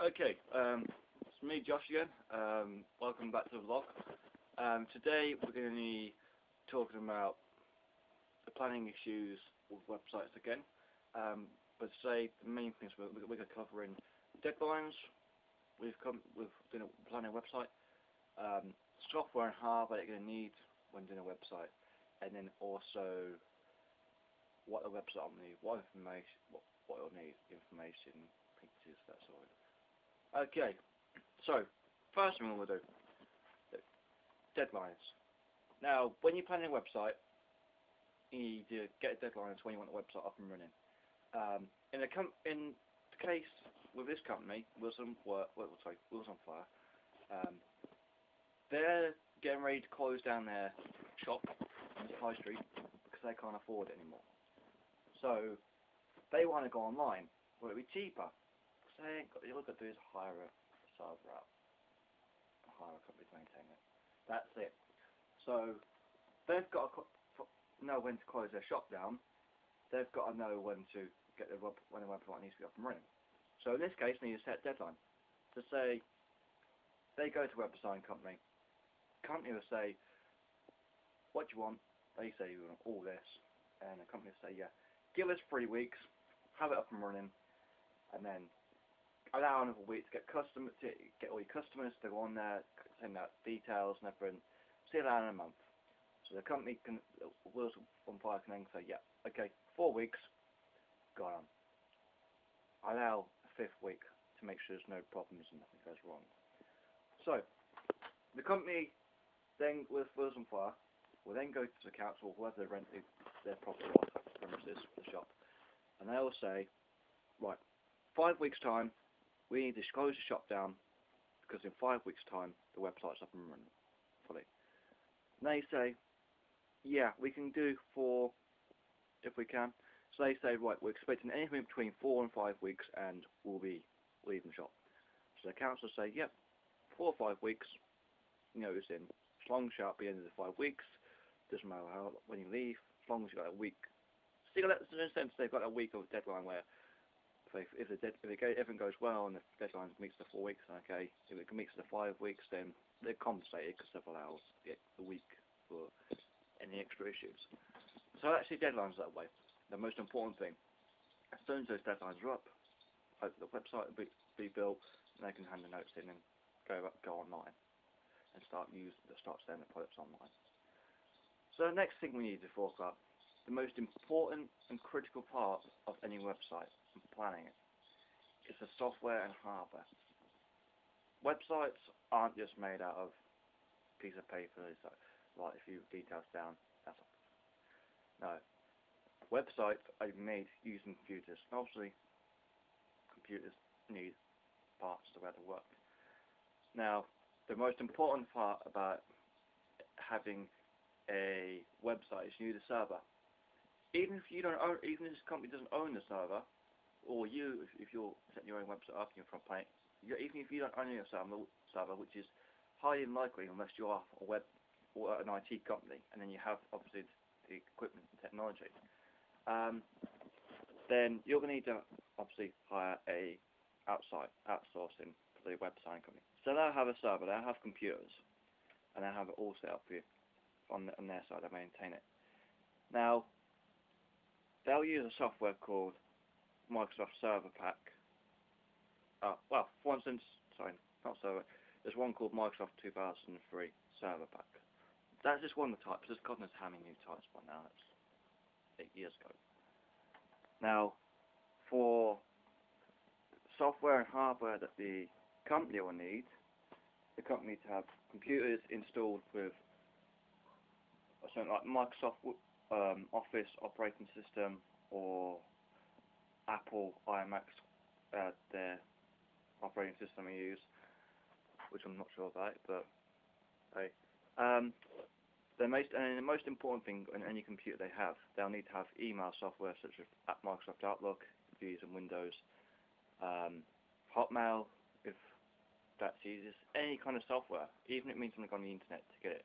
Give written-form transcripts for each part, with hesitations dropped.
Okay, it's me, Josh again. Welcome back to the vlog. Today we're going to be talking about the planning issues with websites again. But today the main things we're going to cover in deadlines. We've doing a planning website, software and hardware you're going to need when doing a website, and then also what the website will need, what information, what it'll need, information, pictures, that sort of. Okay, so first thing we'll do, deadlines. Now, when you're planning a website, you need to get deadlines when you want the website up and running. In the case with this company, Wheels on Fire, they're getting ready to close down their shop on the high street because they can't afford it anymore. So they want to go online, where it'll be cheaper. So they ain't got, all they've got to do is hire a server out, hire a company to maintain it. That's it. So they've got to know when to close their shop down. They've got to know when the website needs to be up and running. So in this case, they need to set a deadline. To say, they go to a web design company. Company will say, what do you want? They say, you want all this. And the company will say, yeah, give us 3 weeks, have it up and running, and then allow another week to get all your customers to go on there, send out details and everything. See that in a month. So the company can, Wheels on Fire can then say, yeah, okay, 4 weeks, go on. Allow a 5th week to make sure there's no problems and nothing goes wrong. So the company then, with Wheels on Fire, will then go to the council, whoever they rented their property or premises, the shop, and they'll say, right, 5 weeks time, we need to close the shop down because in 5 weeks time the website's up and running fully. And they say, yeah, we can do 4 if we can. So they say, right, we're expecting anything between 4 and 5 weeks and we'll be leaving the shop. So the council say, yep, 4 or 5 weeks, notice in, as long as you're at the end of the 5 weeks, doesn't matter how, when you leave, as long as you've got a week. Still, in a sense, they've got a week of deadline where if everything goes well and the deadline meets the 4 weeks, okay, if it meets the 5 weeks, then they're compensated because they've allowed the week for any extra issues. So actually, deadlines that way. The most important thing, as soon as those deadlines are up, hopefully the website will be built, and they can hand the notes in and go online and start selling the products online. So the next thing we need to talk about, the most important and critical part of any website and planning it, is the software and hardware. Websites aren't just made out of a piece of paper, it's like a few details down, that's all. No. Websites are made using computers. Obviously, computers need parts to be able to work. Now, the most important part about having a website is you need a server. Even if this company doesn't own the server, or if you're setting your own website up and you're from playing, even if you don't own your server, which is highly unlikely unless you are a web or an IT company, and then you have obviously the equipment and technology, then you're going to need to obviously hire a outsourcing for the website company. So they'll have a server, they'll have computers, and they'll have it all set up for you on their side, they maintain it. Now, they'll use a software called Microsoft Server Pack. Well, for instance, sorry, not server. There's one called Microsoft 2003 Server Pack. That's just one of the types. There's God knows how many new types by now. That's 8 years ago. Now, for software and hardware that the company will need, the company to have computers installed with something like Microsoft Office operating system or Apple iMac, their operating system we use, which I'm not sure about, but hey. The most important thing on any computer they'll need to have email software such as Microsoft Outlook, if you're using Windows, Hotmail, if that's easiest, any kind of software, even if it means something on the internet to get it.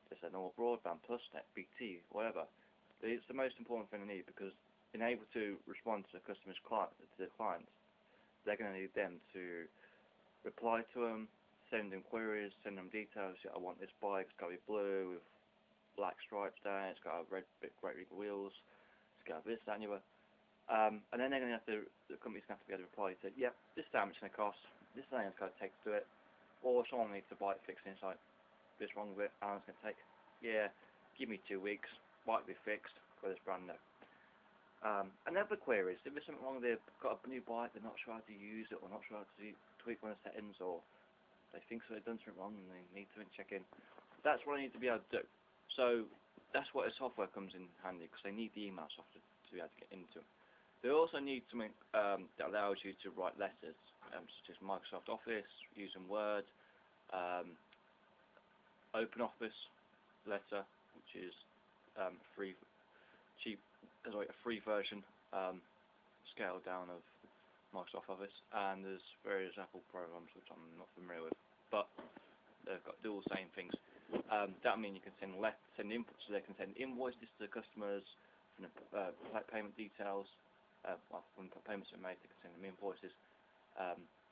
Just a normal broadband, PlusNet, BT, whatever. It's the most important thing they need because being able to respond to the clients, they're going to need them to reply to them, send them queries, send them details. I want this bike, it's got to be blue with black stripes down, it's got to have great big wheels, it's got to have this, that, and the other. And then they're going to have to, the company's going to have to be able to reply to, yep, this is how much it's going to cost, this is how long it's going to take to do it, or someone needs a bike fixing, it's like, this wrong with it, how long it's going to take? Yeah, give me 2 weeks, bike will be fixed, but it's brand new. And other queries, if there's something wrong, they've got a new bike, they're not sure how to use it, or not sure how to tweak one of the settings, or they think so they've done something wrong and they need to check in. That's what I need to be able to do. So that's where the software comes in handy, because they need the email software to be able to get into them. They also need something that allows you to write letters, such as Microsoft Office, using Word, Open Office letter, which is a free version, scaled down of Microsoft Office, and there's various Apple programs which I'm not familiar with, but they've got do all the same things. That means you can send inputs, so they can send invoices to the customers, payment details. When payments are made, they can send them invoices.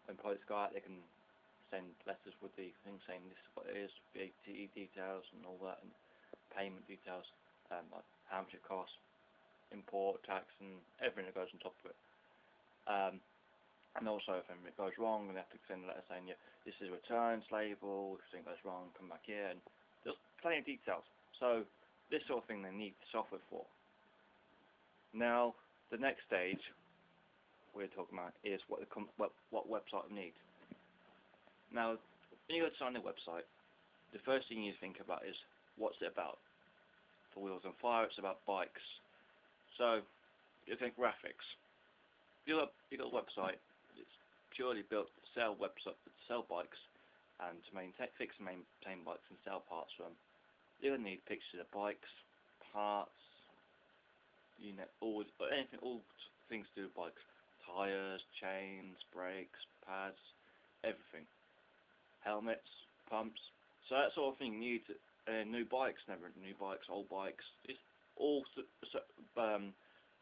When products go out, they can send letters with the thing saying this is what it is, VAT details and all that, and payment details, like how much it costs, import, tax, and everything that goes on top of it. And also, if anything goes wrong, they have to send a letter saying, yeah, this is a returns label, if something goes wrong, come back here, and just plenty of details. So, this sort of thing they need the software for. Now, the next stage we're talking about is what website we need. Now, when you go to sign the website, the first thing you think about is, what's it about? For Wheels on Fire, it's about bikes. So, you think graphics. You got a website that's purely built to sell bikes and to fix and maintain bikes and sell parts from them. You're gonna need pictures of bikes, parts, all things to do with bikes, tires, chains, brakes, pads, everything, helmets, pumps. So that sort of thing you need. New bikes, old bikes. It's all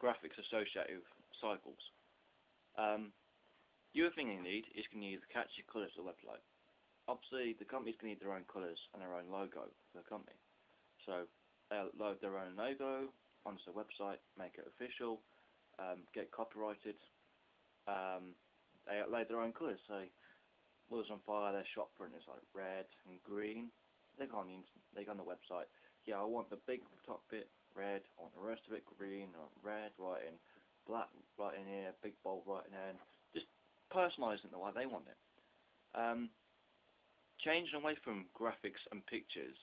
graphics associated with cycles. The other thing you need is you need the catchy colours of the website. Obviously, the company's going to need their own colours and their own logo for the company. So they'll load their own logo onto the website, make it official, get copyrighted. They upload their own colours. Say, Wheels on Fire, their shop print is like red and green. They go on the website. Yeah, I want the big top bit red. I want the rest of it green or red right in, black right in here, big bold right in there. Just personalising it the way they want it. Changing away from graphics and pictures.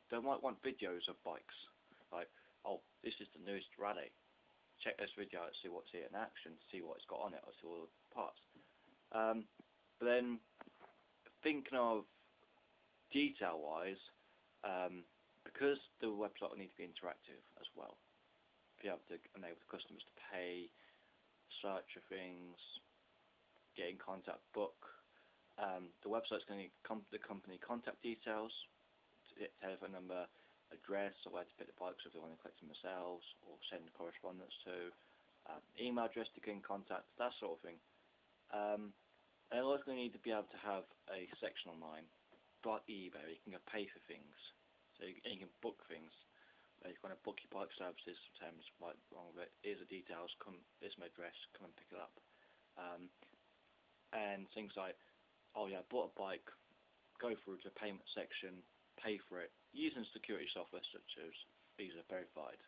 They might want videos of bikes. Like, oh, this is the newest rally. Check this video out, see what's here in action, see what it's got on it, or see all the parts. But then, thinking of detail-wise, because the website will need to be interactive as well, be able to enable the customers to pay, search for things, get in contact, book. The website's going to need the company contact details, telephone number, address, or where to pick the bikes if they want to collect them themselves, or send correspondence to, email address to get in contact, that sort of thing. And they're also going to need to be able to have a section online, like eBay, where you can go pay for things, so you can book things. You want to book your bike services, sometimes right wrong with it. Here's the details, here's my address, come and pick it up. And things like, oh yeah, I bought a bike, go through to the payment section, pay for it, using security software such as Visa Verified,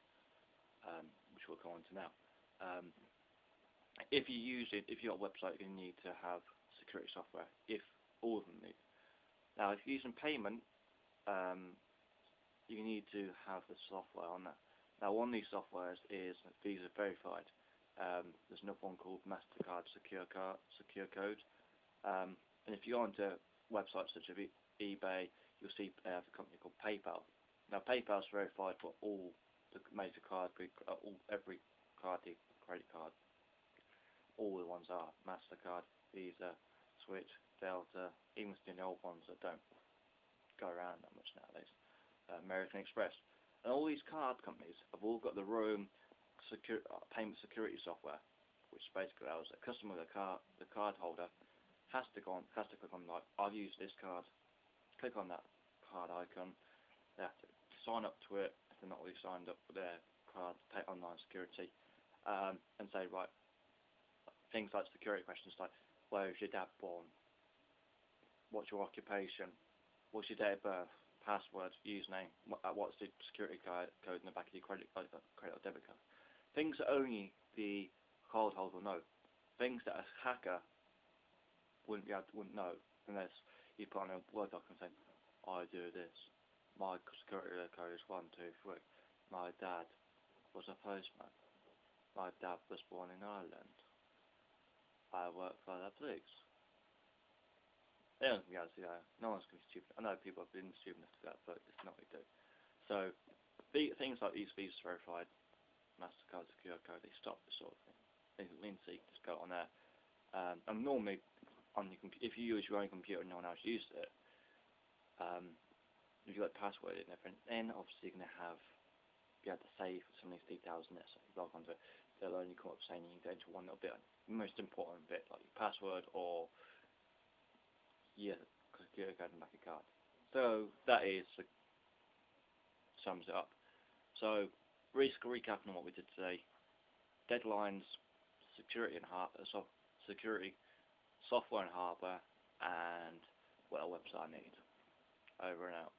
which we'll go on to now. If you use it, if you've got a website, you need to have security software, if all of them need. Now, if you're using payment, you need to have the software on that. Now, one of these softwares is Visa Verified. There's another one called MasterCard Secure Code. And if you go onto websites such as eBay, you'll see they have a company called PayPal. Now, PayPal's verified for all the major cards, every card, credit card. All the ones are MasterCard, Visa, Switch, Delta, even the old ones that don't go around that much nowadays. American Express. And all these card companies have all got their own payment security software, which basically allows a customer with the card holder has to click on like, I've used this card, click on that card icon, they have to sign up to it if they're not already signed up for their card, take online security, and say, right, things like security questions like, where is your dad born? What's your occupation? What's your date of birth? Password, username? What's the security code in the back of your credit or debit card? Things that only the card holder will know. Things that a hacker wouldn't know unless you put on a Word document saying, I do this. My security code is 123. My dad was a postman. My dad was born in Ireland. I work for the police. They don't be able to do that. No one's going to be stupid. I know people have been stupid enough to do that, but it's not what they do. So, things like these Visa verified MasterCard secure code, they stop this sort of thing. Things that means you just go on there. And normally, on your if you use your own computer and no one else uses it, if you've got a password and everything, then obviously you're going to be able to save some of these details in there. So if you log onto it, they'll only come up saying you can go into one little bit, the most important bit, like your password or your security code and back of your card. So that sums it up. So recapping on what we did today: deadlines, security and security, software and hardware, and what a website I need. Over and out.